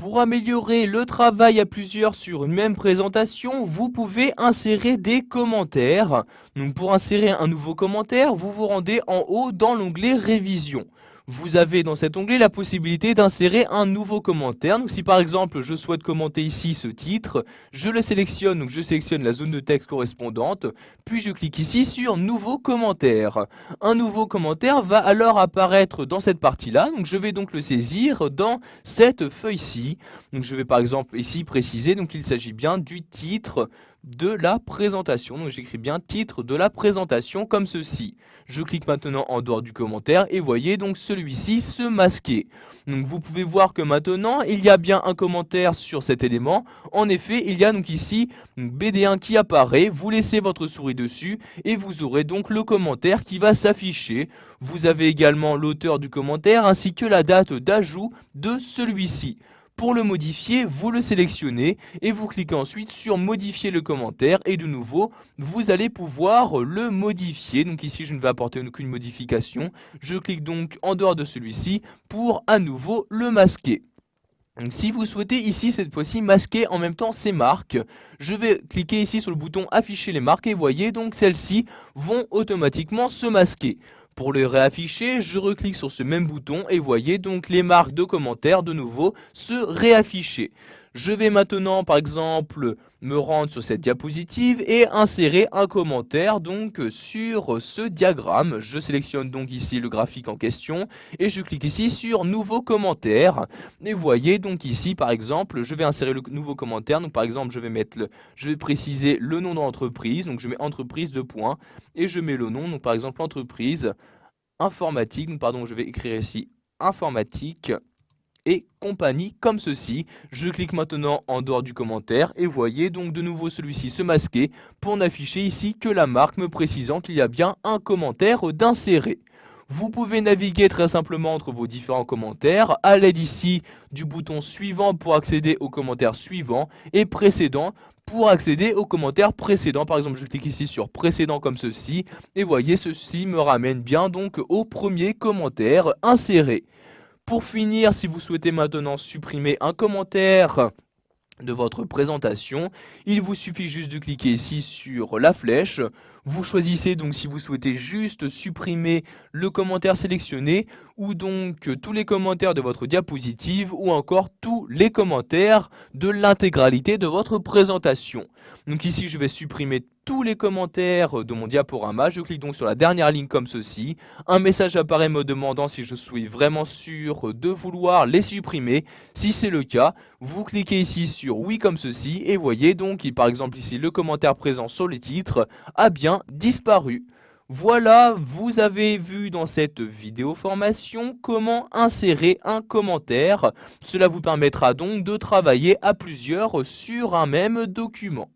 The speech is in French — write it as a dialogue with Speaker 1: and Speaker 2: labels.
Speaker 1: Pour améliorer le travail à plusieurs sur une même présentation, vous pouvez insérer des commentaires. Donc pour insérer un nouveau commentaire, vous vous rendez en haut dans l'onglet Révision. Vous avez dans cet onglet la possibilité d'insérer un nouveau commentaire. Donc si par exemple je souhaite commenter ici ce titre, je le sélectionne, donc je sélectionne la zone de texte correspondante, puis je clique ici sur Nouveau commentaire. Un nouveau commentaire va alors apparaître dans cette partie-là, donc je vais donc le saisir dans cette feuille-ci. Donc je vais par exemple ici préciser qu'il s'agit bien du titre de la présentation. Donc j'écris bien titre de la présentation comme ceci. Je clique maintenant en dehors du commentaire et voyez donc celui-ci se masquer. Donc vous pouvez voir que maintenant il y a bien un commentaire sur cet élément. En effet, il y a donc ici BD1 qui apparaît. Vous laissez votre souris dessus et vous aurez donc le commentaire qui va s'afficher. Vous avez également l'auteur du commentaire ainsi que la date d'ajout de celui-ci. Pour le modifier, vous le sélectionnez et vous cliquez ensuite sur modifier le commentaire et de nouveau, vous allez pouvoir le modifier. Donc ici, je ne vais apporter aucune modification. Je clique donc en dehors de celui-ci pour à nouveau le masquer. Donc, si vous souhaitez ici cette fois-ci masquer en même temps ces marques, je vais cliquer ici sur le bouton afficher les marques et voyez donc celles-ci vont automatiquement se masquer. Pour les réafficher, je reclique sur ce même bouton et voyez donc les marques de commentaires de nouveau se réafficher. Je vais maintenant par exemple me rendre sur cette diapositive et insérer un commentaire donc sur ce diagramme. Je sélectionne donc ici le graphique en question et je clique ici sur nouveau commentaire. Et voyez donc ici par exemple, je vais insérer le nouveau commentaire. Donc par exemple, je vais préciser le nom de l'entreprise. Donc je mets entreprise de points et je mets le nom. Donc par exemple entreprise informatique. Donc pardon, je vais écrire ici informatique et compagnie comme ceci. Je clique maintenant en dehors du commentaire et voyez donc de nouveau celui-ci se masquer pour n'afficher ici que la marque me précisant qu'il y a bien un commentaire d'insérer. Vous pouvez naviguer très simplement entre vos différents commentaires à l'aide ici du bouton suivant pour accéder au commentaire suivant et précédent pour accéder au commentaire précédent. Par exemple, je clique ici sur précédent comme ceci et voyez ceci me ramène bien donc au premier commentaire inséré. Pour finir, si vous souhaitez maintenant supprimer un commentaire de votre présentation, il vous suffit juste de cliquer ici sur la flèche. Vous choisissez donc si vous souhaitez juste supprimer le commentaire sélectionné ou donc tous les commentaires de votre diapositive ou encore tous les commentaires de l'intégralité de votre présentation. Donc ici je vais supprimer tous les commentaires de mon diaporama. Je clique donc sur la dernière ligne comme ceci. Un message apparaît me demandant si je suis vraiment sûr de vouloir les supprimer. Si c'est le cas, vous cliquez ici sur oui comme ceci et voyez donc par exemple ici le commentaire présent sur le titre a bien disparu. Voilà, vous avez vu dans cette vidéo formation comment insérer un commentaire. Cela vous permettra donc de travailler à plusieurs sur un même document.